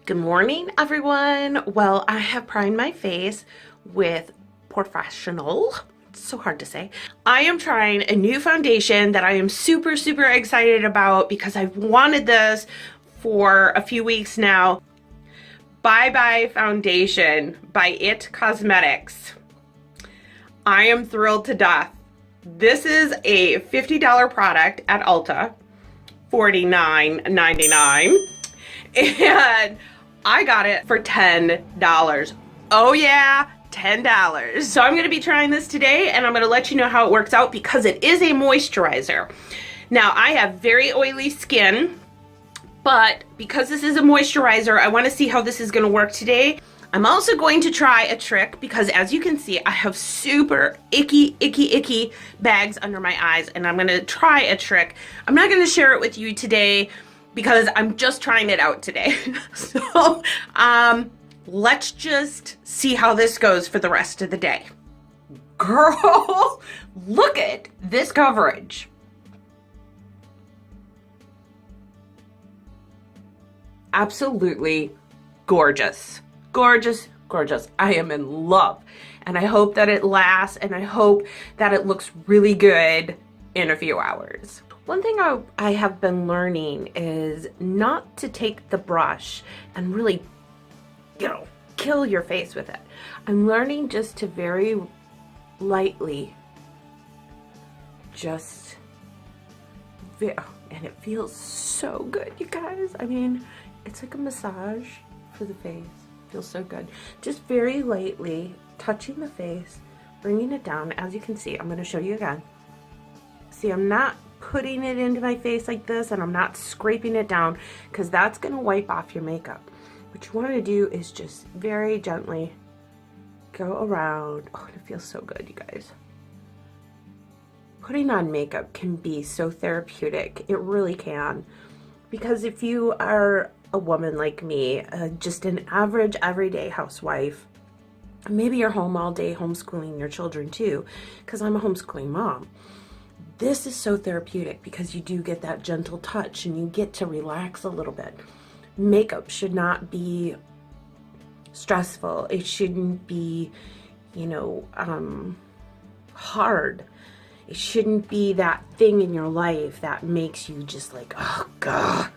Good morning, everyone. Well, I have primed my face with Professional. It's so hard to say. I am trying a new foundation that I am super excited about because I've wanted this for a few weeks now. Bye Bye Foundation by It Cosmetics. I am thrilled to death. This is a $50 product at Ulta, $49.99. And I got it for $10. Oh yeah, $10. So I'm gonna be trying this today and I'm gonna let you know how it works out because it is a moisturizer. Now I have very oily skin, but because this is a moisturizer, I wanna see how this is gonna work today. I'm also going to try a trick because as you can see, I have super icky bags under my eyes and I'm gonna try a trick. I'm not gonna share it with you today because I'm just trying it out today. So let's just see how this goes for the rest of the day. Girl, look at this coverage. Absolutely gorgeous. Gorgeous. I am in love. And I hope that it lasts and I hope that it looks really good in a few hours. One thing I have been learning is not to take the brush and really, kill your face with it. I'm learning just to very lightly, and it feels so good, you guys. I mean, it's like a massage for the face. It feels so good. Just very lightly touching the face, bringing it down. As you can see, I'm going to show you again. See, I'm not putting it into my face like this and I'm not scraping it down because that's going to wipe off your makeup. What you want to do is just very gently go around. Oh, it feels so good, you guys. Putting on makeup can be so therapeutic. It really can. Because if you are a woman like me, just an average everyday housewife, maybe you're home all day homeschooling your children too, because I'm a homeschooling mom. This is so therapeutic because you do get that gentle touch and you get to relax a little bit. Makeup should not be stressful. It shouldn't be, hard. It shouldn't be that thing in your life that makes you just like, oh God.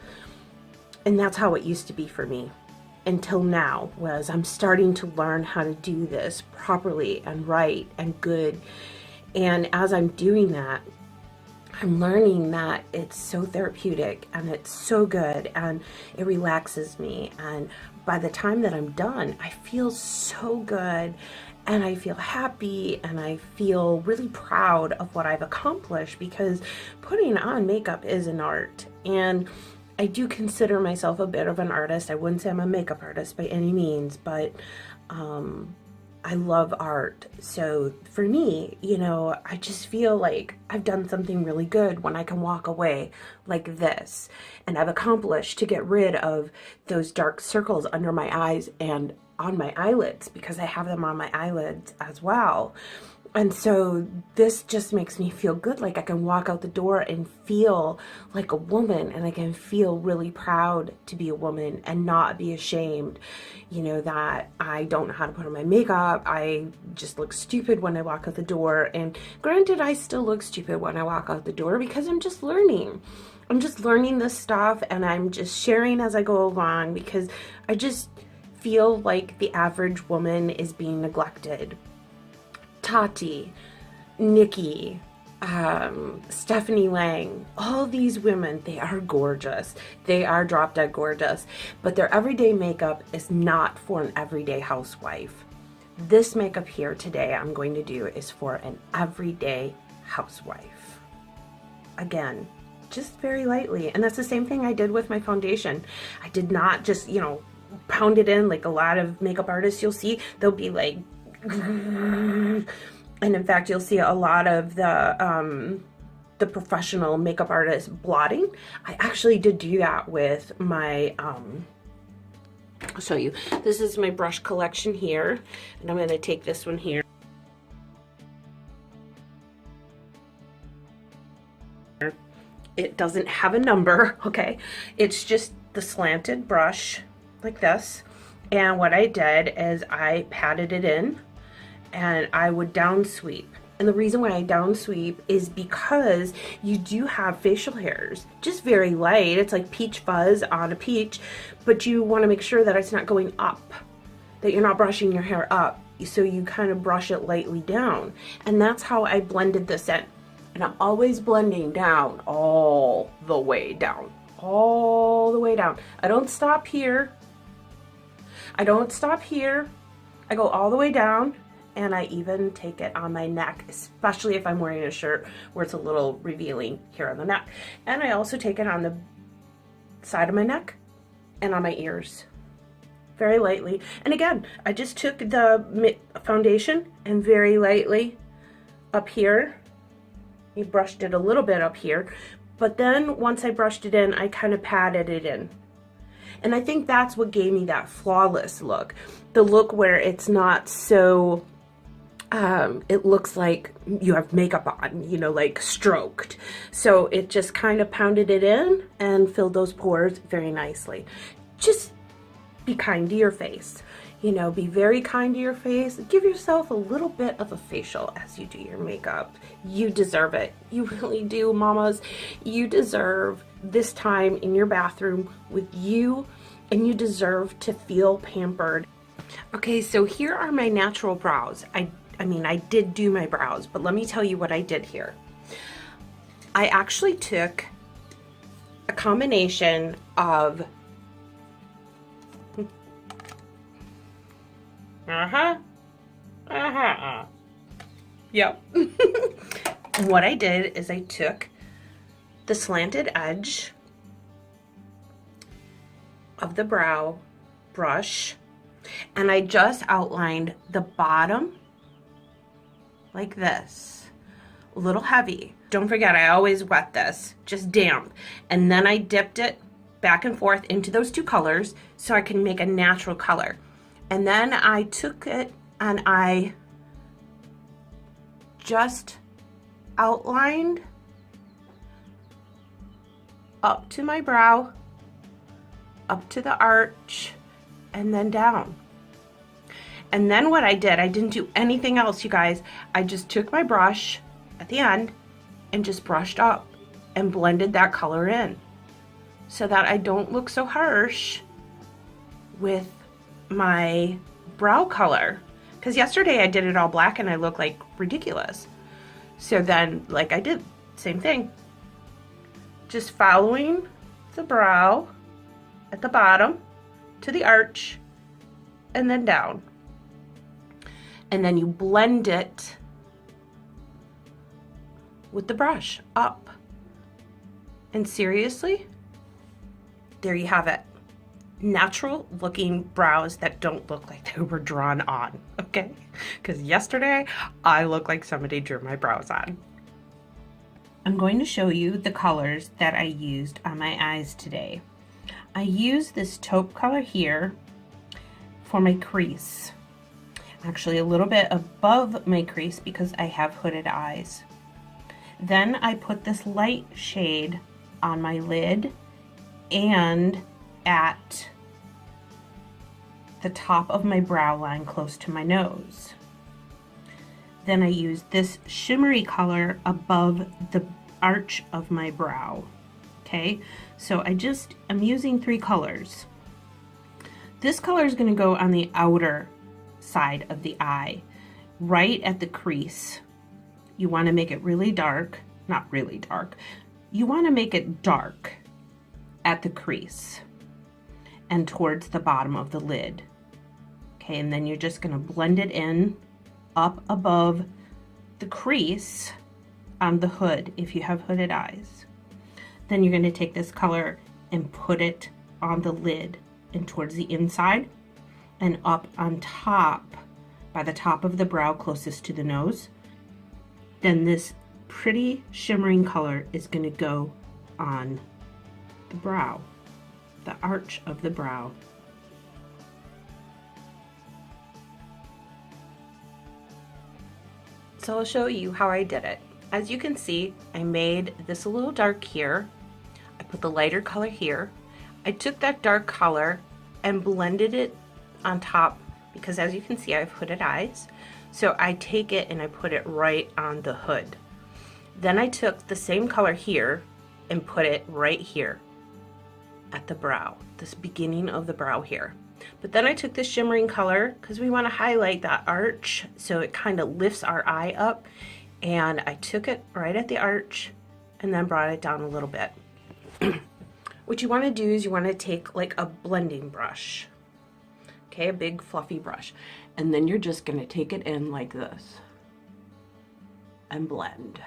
And that's how it used to be for me until now, was I'm starting to learn how to do this properly and right and good. And as I'm doing that, I'm learning that it's so therapeutic and it's so good and it relaxes me. And by the time that I'm done, I feel so good and I feel happy and I feel really proud of what I've accomplished because putting on makeup is an art. And I do consider myself a bit of an artist. I wouldn't say I'm a makeup artist by any means, but I love art. So for me, I just feel like I've done something really good when I can walk away like this. And I've accomplished to get rid of those dark circles under my eyes and on my eyelids because I have them on my eyelids as well. And so this just makes me feel good. Like I can walk out the door and feel like a woman and I can feel really proud to be a woman and not be ashamed, that I don't know how to put on my makeup. I just look stupid when I walk out the door. And granted, I still look stupid when I walk out the door because I'm just learning. I'm just learning this stuff and I'm just sharing as I go along because I just feel like the average woman is being neglected. Tati, Nikki, Stephanie Lang, all these women, they are gorgeous. They are drop dead gorgeous, but their everyday makeup is not for an everyday housewife. This makeup here today I'm going to do is for an everyday housewife. Again, just very lightly. And that's the same thing I did with my foundation. I did not just, pound it in like a lot of makeup artists you'll see. They'll be like, and in fact you'll see a lot of the professional makeup artists blotting. I actually did do that with my I'll show you. This is my brush collection here and I'm going to take this one here. It doesn't have a number, okay? It's just the slanted brush like this. And what I did is I patted it in and I would down sweep. And the reason why I down sweep is because you do have facial hairs, just very light. It's like peach fuzz on a peach, but you want to make sure that it's not going up, that you're not brushing your hair up. So you kind of brush it lightly down. And that's how I blended this in. And I'm always blending down, all the way down, all the way down. I don't stop here. I don't stop here. I go all the way down. And I even take it on my neck, especially if I'm wearing a shirt where it's a little revealing here on the neck. And I also take it on the side of my neck and on my ears, very lightly. And again, I just took the foundation and very lightly up here. You brushed it a little bit up here, but then once I brushed it in, I kind of patted it in. And I think that's what gave me that flawless look. The look where it's not so it looks like you have makeup on, you know, like stroked. So it just kind of pounded it in and filled those pores very nicely. Just be kind to your face. You know, be very kind to your face. Give yourself a little bit of a facial as you do your makeup. You deserve it. You really do, mamas. You deserve this time in your bathroom with you, and you deserve to feel pampered. Okay, so here are my natural brows. I mean, I did do my brows, but let me tell you what I did here. I actually took a combination of Yep. What I did is I took the slanted edge of the brow brush and I just outlined the bottom like this, a little heavy. Don't forget, I always wet this, just damp. And then I dipped it back and forth into those two colors so I can make a natural color. And then I took it and I just outlined up to my brow, up to the arch, and then down. And then what I did, I didn't do anything else, you guys. I just took my brush at the end and just brushed up and blended that color in so that I don't look so harsh with my brow color. Because yesterday I did it all black and I looked like ridiculous. So then, like I did, same thing. Just following the brow at the bottom to the arch and then down. And then you blend it with the brush up. And seriously, there you have it. Natural looking brows that don't look like they were drawn on, okay? Because yesterday I looked like somebody drew my brows on. I'm going to show you the colors that I used on my eyes today. I used this taupe color here for my crease. Actually a little bit above my crease because I have hooded eyes. Then I put this light shade on my lid and at the top of my brow line close to my nose. Then I used this shimmery color above the arch of my brow. Okay, so I'm using 3 colors. This color is going to go on the outer side of the eye, right at the crease. You want to make it really dark, not really dark. You want to make it dark at the crease and towards the bottom of the lid. Okay, and then you're just going to blend it in up above the crease on the hood if you have hooded eyes. Then you're going to take this color and put it on the lid and towards the inside and up on top by the top of the brow closest to the nose. Then this pretty shimmering color is going to go on the brow, the arch of the brow. So I'll show you how I did it. As you can see, I made this a little dark here. I put the lighter color here. I took that dark color and blended it on top, because as you can see I have hooded eyes. So I take it and I put it right on the hood. Then I took the same color here and put it right here at the brow, this beginning of the brow here. But then I took this shimmering color because we want to highlight that arch so it kind of lifts our eye up, and I took it right at the arch and then brought it down a little bit. What you want to do is you want to take like a blending brush, okay, a big fluffy brush, and then you're just going to take it in like this and blend.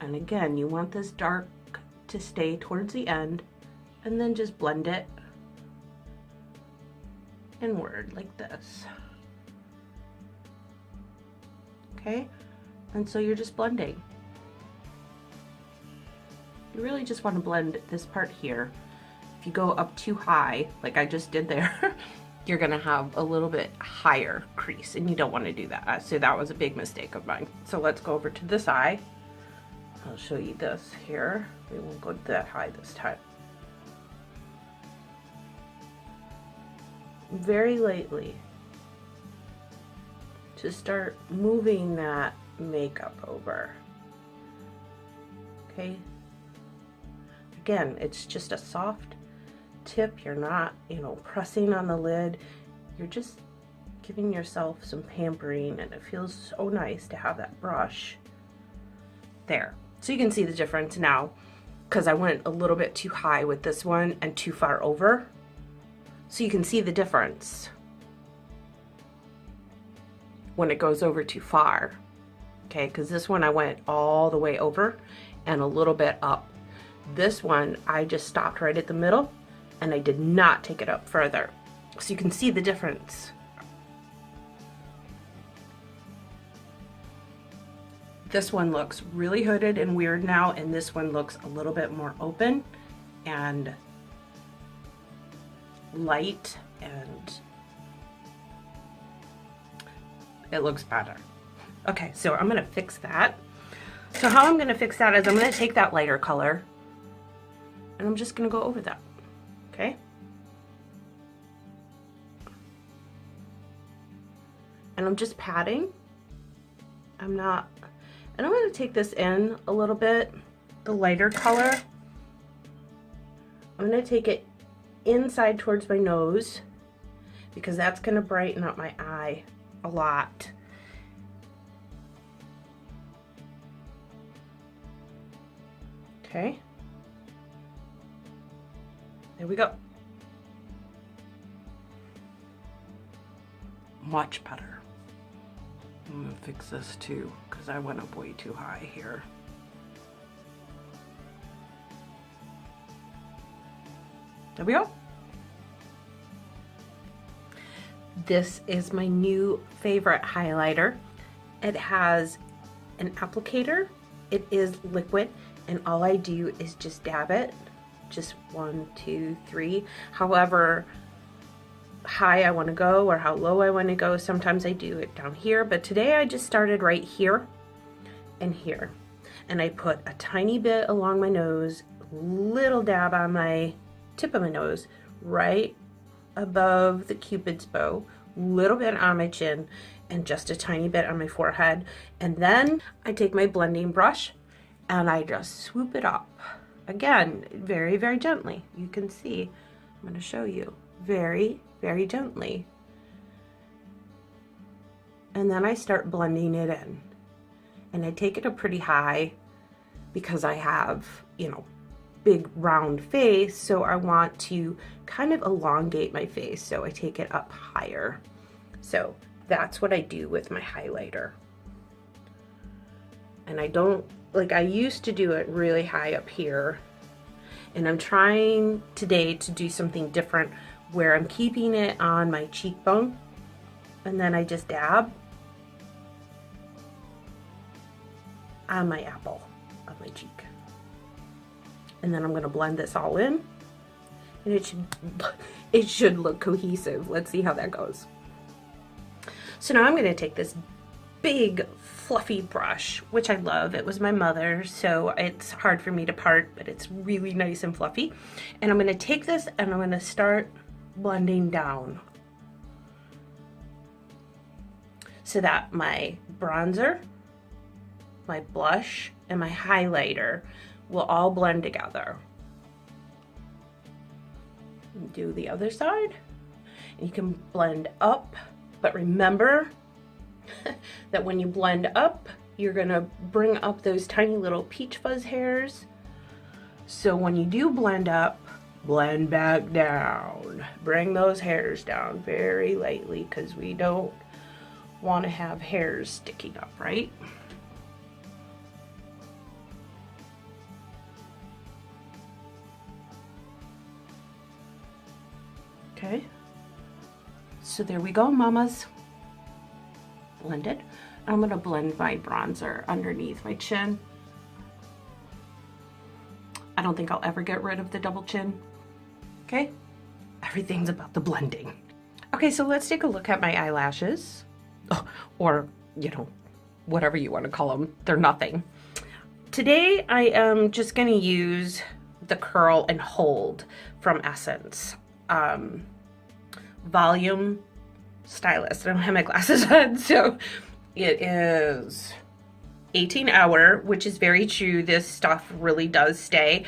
And again, you want this dark to stay towards the end, and then just blend it inward like this. Okay, and so you're just blending. You really just want to blend this part here. If you go up too high, like I just did there, you're gonna have a little bit higher crease, and you don't want to do that. So that was a big mistake of mine. So let's go over to this eye. I'll show you this here. We won't go that high this time. Very lightly. To start moving that makeup over. Okay. Again, it's just a soft tip. You're not, you know, pressing on the lid. You're just giving yourself some pampering, and it feels so nice to have that brush there. So you can see the difference now, because I went a little bit too high with this one and too far over. So you can see the difference when it goes over too far. Okay, because this one I went all the way over and a little bit up. This one I just stopped right at the middle and I did not take it up further. So you can see the difference. This one looks really hooded and weird now, and this one looks a little bit more open and light, and it looks better. Okay, so I'm gonna fix that. So how I'm gonna fix that is I'm gonna take that lighter color and I'm just gonna go over that, okay? And I'm just patting. I'm going to take this in a little bit, the lighter color. I'm going to take it inside towards my nose because that's going to brighten up my eye a lot. Okay. There we go. Much better. I'm gonna fix this too, because I went up way too high here. There we go. This is my new favorite highlighter. It has an applicator. It is liquid, and all I do is just dab it. Just 1, 2, 3. However high I want to go or how low I want to go. Sometimes I do it down here, but today I just started right here and here. And I put a tiny bit along my nose, little dab on my tip of my nose, right above the Cupid's bow, little bit on my chin, and just a tiny bit on my forehead. And then I take my blending brush and I just swoop it up. Again, very, very gently. You can see, I'm going to show you, very, very gently. And then I start blending it in. And I take it up pretty high because I have, you know, big round face, so I want to kind of elongate my face, so I take it up higher. So that's what I do with my highlighter. And I don't, like, I used to do it really high up here, and I'm trying today to do something different where I'm keeping it on my cheekbone, and then I just dab on my apple of my cheek. And then I'm going to blend this all in, and it should look cohesive. Let's see how that goes. So now I'm going to take this big fluffy brush, which I love. It was my mother's, so it's hard for me to part, but it's really nice and fluffy. And I'm gonna take this and I'm gonna start blending down so that my bronzer, my blush, and my highlighter will all blend together. Do the other side, and you can blend up, but remember that when you blend up, you're gonna bring up those tiny little peach fuzz hairs. So when you do blend up, blend back down. Bring those hairs down very lightly, because we don't want to have hairs sticking up, right? Okay, so there we go, mamas. Blended. I'm gonna blend my bronzer underneath my chin. I don't think I'll ever get rid of the double chin. Okay, everything's about the blending. Okay, so let's take a look at my eyelashes. Oh, or, you know, whatever you want to call them. They're nothing. Today I am just gonna use the Curl and Hold from Essence. Volume Stylist. I don't have my glasses on, so it is 18 hour, which is very true. This stuff really does stay.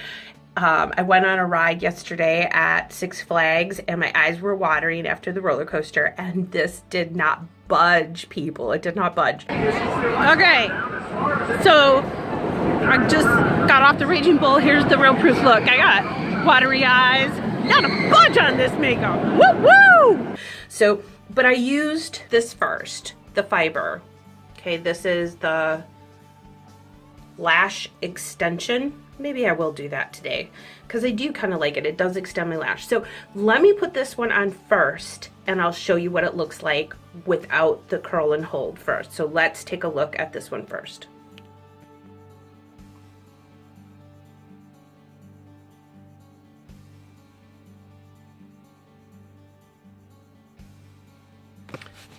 I went on a ride yesterday at Six Flags and my eyes were watering after the roller coaster, and this did not budge, people. It did not budge. Okay, so I just got off the Raging Bull. Here's the real proof look. I got watery eyes. Not a budge on this makeup. Woo woo! So, but I used this first, the fiber. Okay, this is the lash extension. Maybe I will do that today because I do kind of like it. It does extend my lash. So let me put this one on first and I'll show you what it looks like without the Curl and Hold first. So let's take a look at this one first.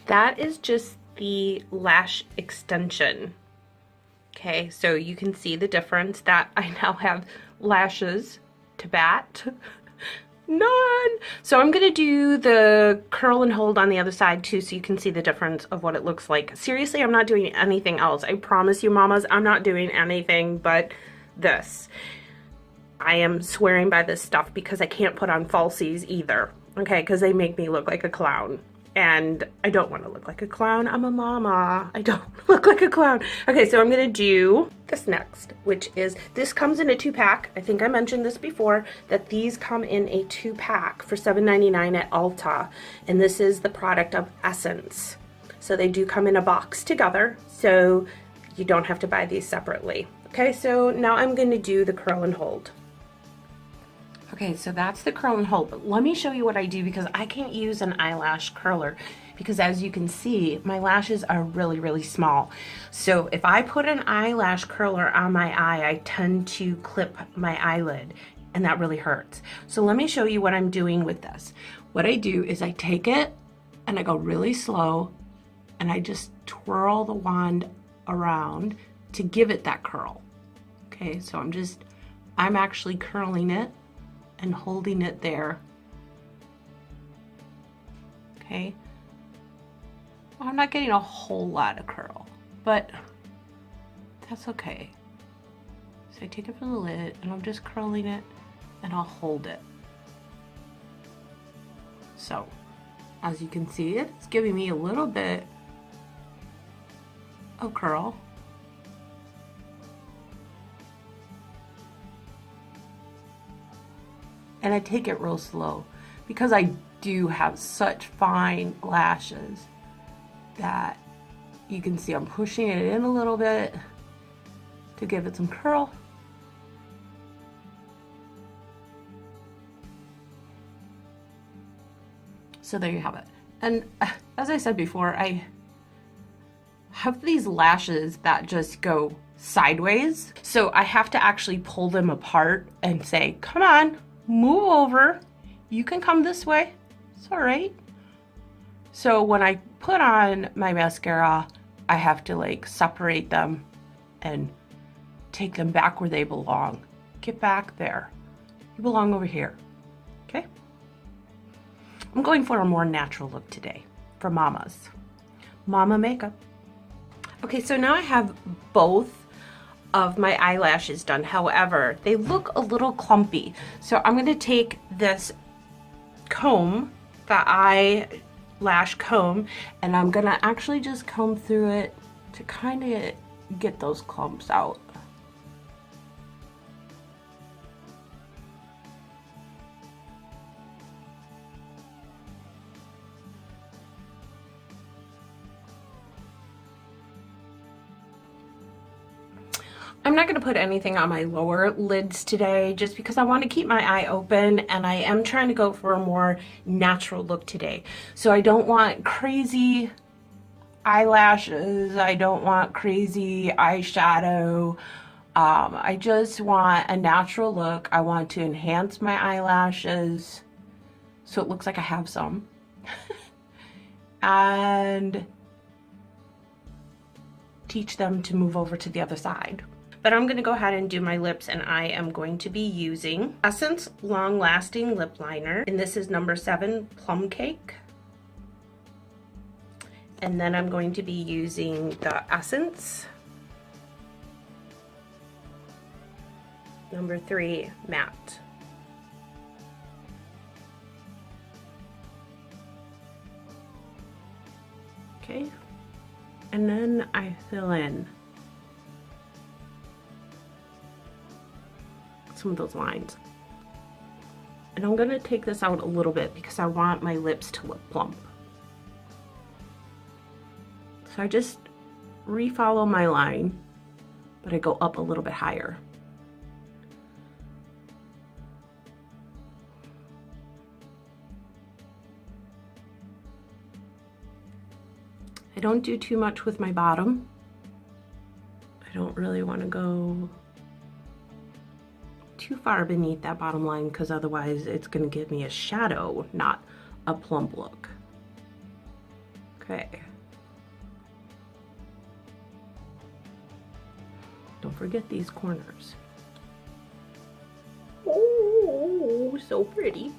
That is just the lash extension. Okay, so you can see the difference that I now have lashes to bat. None. So I'm gonna do the Curl and Hold on the other side too, so you can see the difference of what it looks like. Seriously, I'm not doing anything else. I promise you, mamas, I'm not doing anything but this. I am swearing by this stuff because I can't put on falsies either, okay, because they make me look like a clown. And I don't want to look like a clown. I'm a mama. I don't look like a clown. Okay, so I'm going to do this next, which is, this comes in a 2-pack. I think I mentioned this before, that these come in a 2-pack for $7.99 at Ulta. And this is the product of Essence. So they do come in a box together, so you don't have to buy these separately. Okay, so now I'm going to do the Curl and Hold. Okay, so that's the Curl and Hold, but let me show you what I do because I can't use an eyelash curler because as you can see, my lashes are really, really small. So if I put an eyelash curler on my eye, I tend to clip my eyelid and that really hurts. So let me show you what I'm doing with this. What I do is I take it and I go really slow and I just twirl the wand around to give it that curl. Okay, so I'm actually curling it and holding it there. Okay. Well, I'm not getting a whole lot of curl, but that's okay. So I take it from the lid and I'm just curling it and I'll hold it. So, as you can see, it's giving me a little bit of curl. And I take it real slow because I do have such fine lashes that you can see I'm pushing it in a little bit to give it some curl. So there you have it. And as I said before, I have these lashes that just go sideways. So I have to actually pull them apart and say, come on, move over. You can come this way. It's all right. So when I put on my mascara, I have to like separate them and take them back where they belong. Get back there. You belong over here. Okay? I'm going for a more natural look today for mamas. Mama makeup. Okay, so now I have both of my eyelashes done. However, they look a little clumpy. So I'm gonna take this comb, the eyelash comb, and I'm gonna actually just comb through it to kind of get those clumps out. I'm not going to put anything on my lower lids today just because I want to keep my eye open, and I am trying to go for a more natural look today. So I don't want crazy eyelashes. I don't want crazy eyeshadow. I just want a natural look. I want to enhance my eyelashes so it looks like I have some. And teach them to move over to the other side. But I'm going to go ahead and do my lips, and I am going to be using Essence Long Lasting Lip Liner, and this is number 7 Plum Cake. And then I'm going to be using the Essence number 3 Matte. Okay, and then I fill in some of those lines. And I'm going to take this out a little bit because I want my lips to look plump. So I just refollow my line, but I go up a little bit higher. I don't do too much with my bottom. I don't really want to go too far beneath that bottom line because otherwise it's going to give me a shadow, not a plump look. Okay. Don't forget these corners. Oh, so pretty.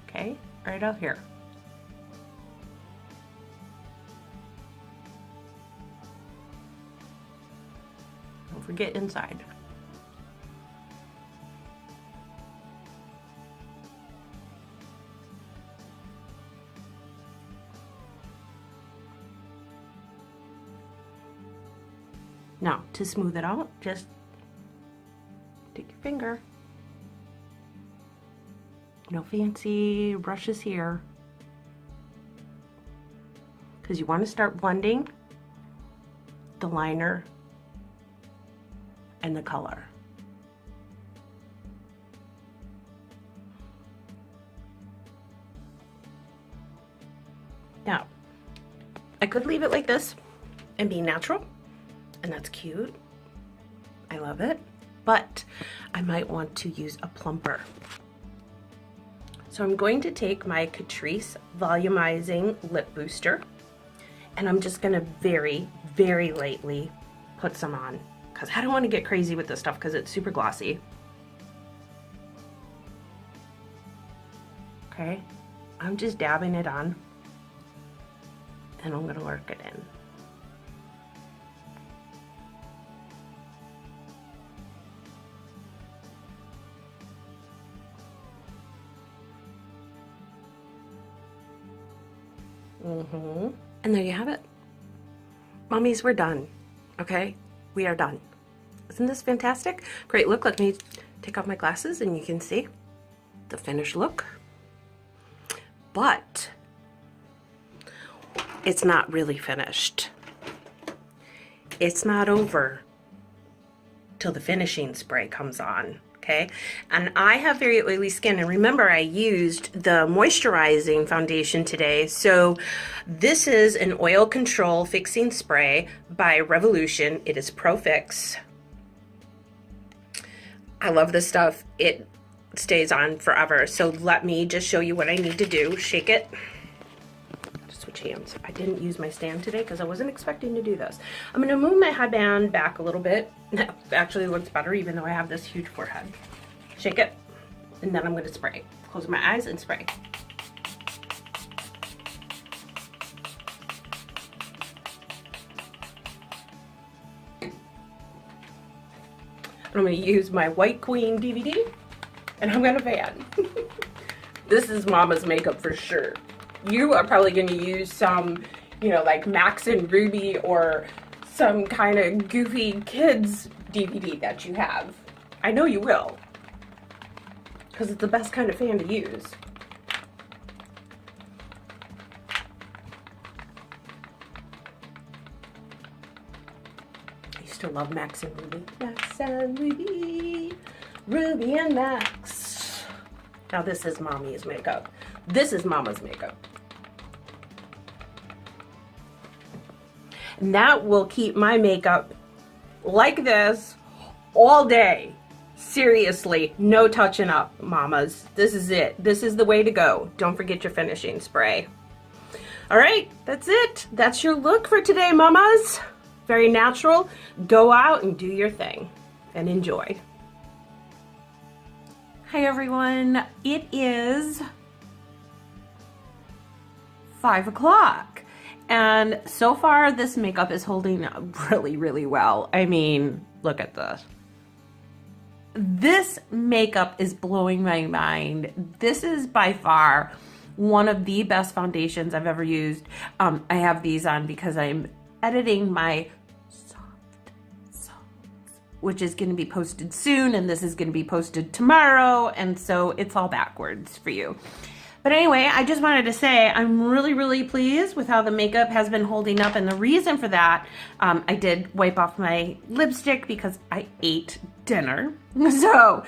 Okay, right out here. Don't forget inside. Now, to smooth it out, just take your finger. No fancy brushes here. Because you want to start blending the liner and the color. Now, I could leave it like this and be natural, and that's cute. I love it, but I might want to use a plumper. So I'm going to take my Catrice Volumizing Lip Booster, and I'm just gonna very, very lightly put some on, because I don't want to get crazy with this stuff because it's super glossy. Okay, I'm just dabbing it on, and I'm gonna work it in. And there you have it. Mommies, we're done. Okay? We are done. Isn't this fantastic? Great look. Let me take off my glasses and you can see the finished look. But it's not really finished. It's not over till the finishing spray comes on. Okay, and I have very oily skin, and remember I used the moisturizing foundation today. So this is an oil control fixing spray by Revolution. It is Pro Fix. I love this stuff. It stays on forever. So let me just show you what I need to do. Shake it. Switch hands. I didn't use my stand today because I wasn't expecting to do this. I'm going to move my headband back a little bit. It actually looks better even though I have this huge forehead. Shake it, and then I'm going to spray. Close my eyes and spray. I'm going to use my White Queen DVD, and I'm going to fan. This is Mama's makeup for sure. You are probably going to use some, you know, like Max and Ruby or some kind of goofy kids DVD that you have. I know you will, because it's the best kind of fan to use. I used to love Max and Ruby. Max and Ruby, Ruby and Max. Now this is Mommy's makeup. This is Mama's makeup. And that will keep my makeup like this all day. Seriously, no touching up, mamas. This is it. This is the way to go. Don't forget your finishing spray. All right, that's it. That's your look for today, mamas. Very natural. Go out and do your thing and enjoy. Hi, everyone. It is 5 o'clock. And so far, this makeup is holding really, really well. I mean, look at this. This makeup is blowing my mind. This is by far one of the best foundations I've ever used. I have these on because I'm editing my soft songs, which is going to be posted soon, and this is going to be posted tomorrow, and so it's all backwards for you. But anyway, I just wanted to say I'm really, really pleased with how the makeup has been holding up. And the reason for that, I did wipe off my lipstick because I ate dinner. So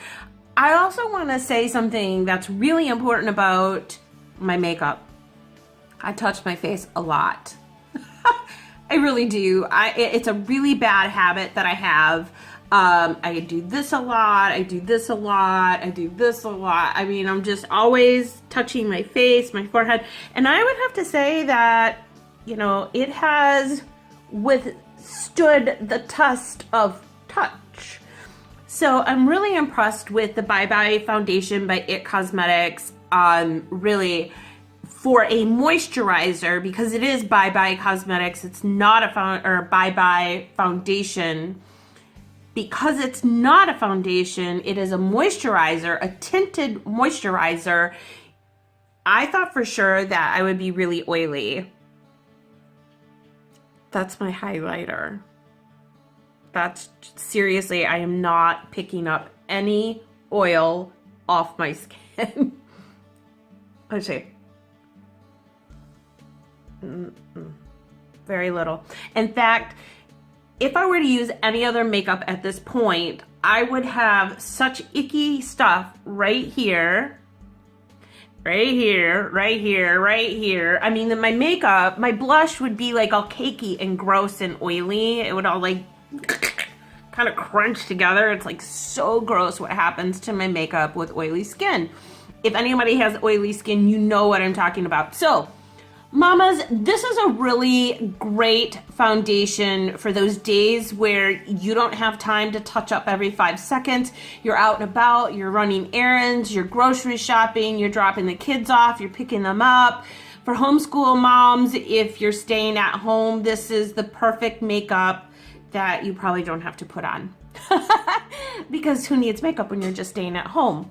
I also want to say something that's really important about my makeup. I touch my face a lot. I really do. It's a really bad habit that I have. I do this a lot, I do this a lot, I do this a lot. I mean, I'm just always touching my face, my forehead. And I would have to say that, you know, it has withstood the test of touch. So I'm really impressed with the Bye Bye foundation by IT Cosmetics. Really, for a moisturizer, because it is Bye Bye Cosmetics, it's not a Bye Bye foundation. Because it's not a foundation, it is a moisturizer, a tinted moisturizer. I thought for sure that I would be really oily. That's my highlighter. That's seriously, I am not picking up any oil off my skin. Let's see. Very little. In fact, if I were to use any other makeup at this point, I would have such icky stuff right here, right here, right here, right here. I mean, my makeup, my blush would be like all cakey and gross and oily. It would all like kind of crunch together. It's like so gross what happens to my makeup with oily skin. If anybody has oily skin, you know what I'm talking about. So, mamas, this is a really great foundation for those days where you don't have time to touch up every 5 seconds. You're out and about, you're running errands, you're grocery shopping, you're dropping the kids off, you're picking them up. For homeschool moms, if you're staying at home, this is the perfect makeup that you probably don't have to put on. Because who needs makeup when you're just staying at home,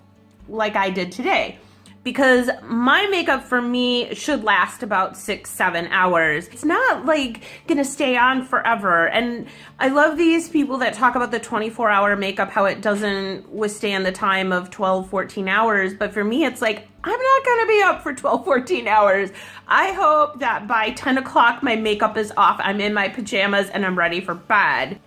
like I did today? Because my makeup for me should last about 6-7 hours. It's not like gonna stay on forever. And I love these people that talk about the 24-hour makeup, how it doesn't withstand the time of 12-14 hours. But for me, it's like, I'm not gonna be up for 12-14 hours. I hope that by 10 o'clock, my makeup is off, I'm in my pajamas, and I'm ready for bed.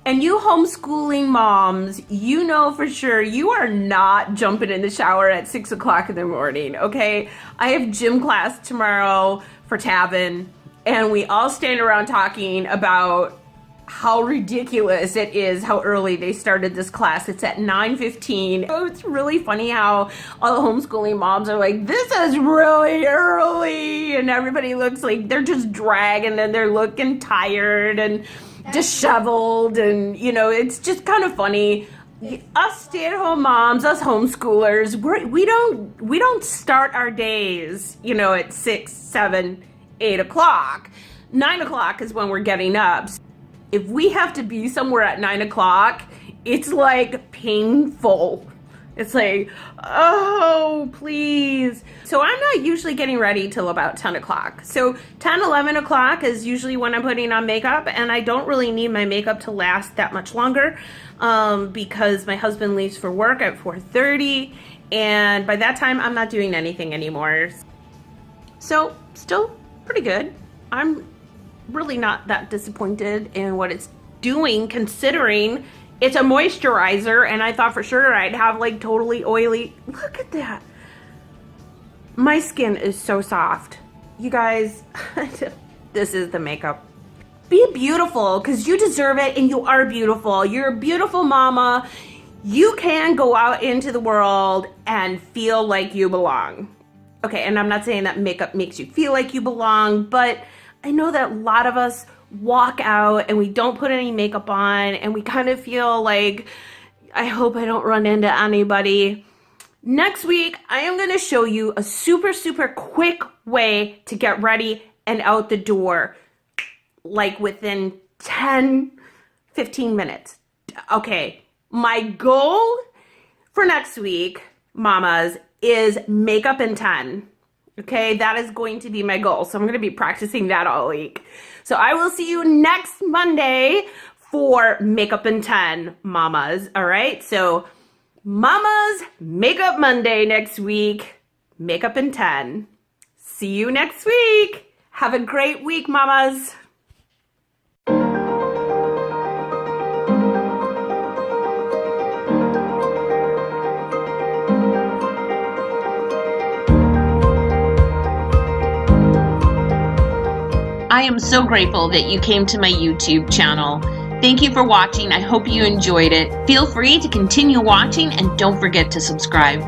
And you homeschooling moms, you know for sure you are not jumping in the shower at 6 o'clock in the morning, okay? I have gym class tomorrow for Tavin, and we all stand around talking about how ridiculous it is how early they started this class. It's at 9:15. Oh, it's really funny how all the homeschooling moms are like, this is really early, and everybody looks like they're just dragging and they're looking tired and disheveled, and you know, it's just kind of funny. Us stay-at-home moms, us homeschoolers, we don't start our days, you know, at 6, 7, 8 o'clock. 9 o'clock is when we're getting up. If we have to be somewhere at 9 o'clock, it's like painful. It's like, oh, please. So I'm not usually getting ready till about 10 o'clock. So 10, 11 o'clock is usually when I'm putting on makeup, and I don't really need my makeup to last that much longer because my husband leaves for work at 4:30, and by that time I'm not doing anything anymore. So still pretty good. I'm really not that disappointed in what it's doing, considering it's a moisturizer, and I thought for sure I'd have like totally oily. Look at that. My skin is so soft. You guys, this is the makeup. Be beautiful, because you deserve it, and you are beautiful. You're a beautiful mama. You can go out into the world and feel like you belong. Okay, and I'm not saying that makeup makes you feel like you belong, but I know that a lot of us walk out and we don't put any makeup on, and we kind of feel like, I hope I don't run into anybody. Next week, I am going to show you a super, super quick way to get ready and out the door, like within 10, 15 minutes. Okay, my goal for next week, mamas, is makeup in 10. Okay, that is going to be my goal. So I'm going to be practicing that all week. So I will see you next Monday for Makeup in 10, mamas. All right, so Mama's Makeup Monday next week. Makeup in 10. See you next week. Have a great week, mamas. I am so grateful that you came to my YouTube channel. Thank you for watching. I hope you enjoyed it. Feel free to continue watching, and don't forget to subscribe.